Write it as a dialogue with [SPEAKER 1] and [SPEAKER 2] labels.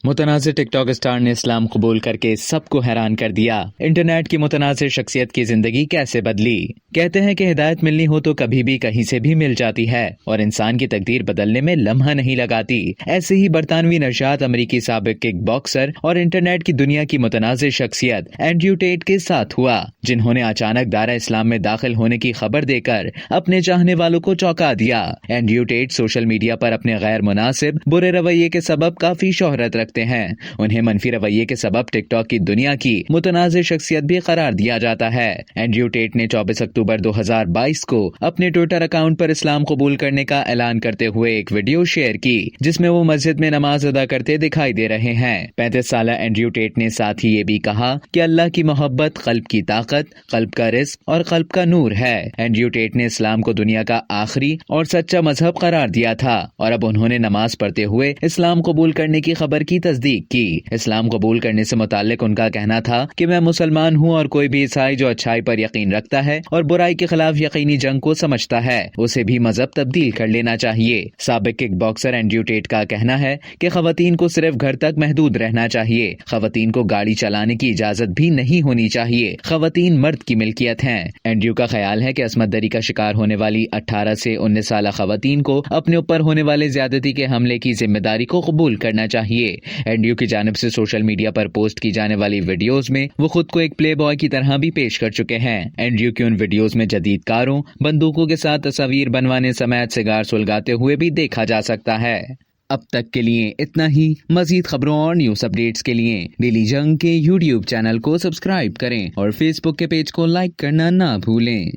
[SPEAKER 1] متنازع ٹک talk star نے اسلام قبول کر کے سب کو حیران کر دیا۔ انٹرنیٹ کی متنازع شخصیت کی زندگی کیسے بدلی؟ کہتے ہیں کہ ہدایت ملنی ہو تو کبھی بھی کہیں سے بھی مل جاتی ہے اور انسان کی تقدیر بدلنے میں لمحہ نہیں لگاتی۔ ایسے ہی برطانوی نژاد امریکی سابق کک باکسر اور انٹرنیٹ کی دنیا کی متنازع شخصیت اینڈریو ٹیٹ کے ساتھ ہوا، جنہوں نے اچانک دائرہ اسلام میں داخل ہونے کی خبر دے کر اپنے چاہنے والوں کو چونکا دیا۔ اینڈریو ٹیٹ سوشل میڈیا پر اپنے غیر مناسب برے رویے کے سبب کافی شہرت رکھتے ہیں۔ انہیں منفی رویے کے سبب ٹک ٹاک کی دنیا کی متنازع شخصیت بھی قرار دیا جاتا ہے۔ اینڈریو ٹیٹ نے 24 اکتوبر 2022 کو اپنے ٹویٹر اکاؤنٹ پر اسلام قبول کرنے کا اعلان کرتے ہوئے ایک ویڈیو شیئر کی، جس میں وہ مسجد میں نماز ادا کرتے دکھائی دے رہے ہیں۔ 35 سالہ اینڈریو ٹیٹ نے ساتھ ہی یہ بھی کہا کہ اللہ کی محبت قلب کی طاقت، قلب کا رزق اور قلب کا نور ہے۔ اینڈریو ٹیٹ نے اسلام کو دنیا کا آخری اور سچا مذہب قرار دیا تھا اور اب انہوں نے نماز پڑھتے ہوئے اسلام قبول کرنے کی خبر کی تصدیق کی۔ اسلام قبول کرنے سے متعلق ان کا کہنا تھا کہ میں مسلمان ہوں اور کوئی بھی عیسائی جو اچھائی پر یقین رکھتا ہے اور برائی کے خلاف یقینی جنگ کو سمجھتا ہے، اسے بھی مذہب تبدیل کر لینا چاہیے۔ سابق کک باکسر اینڈریو ٹیٹ کا کہنا ہے کہ خواتین کو صرف گھر تک محدود رہنا چاہیے، خواتین کو گاڑی چلانے کی اجازت بھی نہیں ہونی چاہیے، خواتین مرد کی ملکیت ہیں۔ اینڈریو کا خیال ہے کہ عصمت دری کا شکار ہونے والی 18 سے 19 سالہ خواتین کو اپنے اوپر ہونے والے زیادتی کے حملے کی ذمہ داری کو قبول کرنا چاہیے۔ اینڈریو کی جانب سے سوشل میڈیا پر پوسٹ کی جانے والی ویڈیوز میں وہ خود کو ایک پلے بوائے کی طرح بھی پیش کر چکے ہیں۔ اینڈریو کی ان ویڈیوز میں جدید کاروں، بندوقوں کے ساتھ تصاویر بنوانے سمیت سگار سلگاتے ہوئے بھی دیکھا جا سکتا ہے۔ اب تک کے لیے اتنا ہی۔ مزید خبروں اور نیوز اپڈیٹس کے لیے ڈیلی جنگ کے یوٹیوب چینل کو سبسکرائب کریں اور فیس بک کے پیج کو لائک کرنا نہ بھولیں۔